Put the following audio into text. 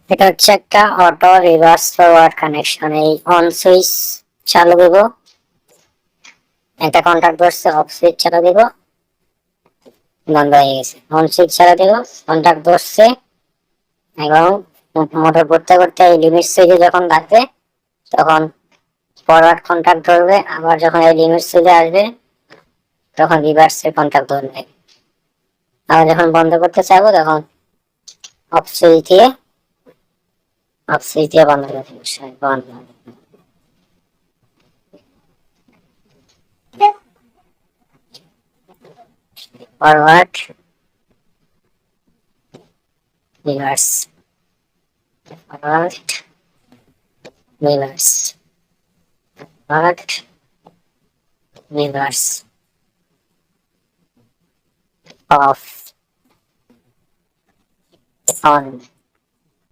এটা হচ্ছে একটা অটো রিভার্স ফরওয়ার্ড কানেকশন। এই অন সুইচ চালু দেব, একটা কন্টাক্ট ধরছে, অফ সুইচ চালু দেব, বন্ধ হয়ে গেছে। অন সুইচ চালু দেব, কন্টাক্ট ধরছে, এবং মোটর করতে করতে এই লিমিট সুইচে যখন লাগবে তখন ফরওয়ার্ড কন্টাক্ট ধরবে, আবার যখন এই লিমিট সুইচে আসবে তখন রিভার্সের কন্টাক্ট ধরবে। আবার যখন বন্ধ করতে চাইবো তখন অফ সুইচ দিয়ে বন্ধ করে দেবো। বন্ধ। Forward, reverse, forward, reverse, forward, reverse, off, on.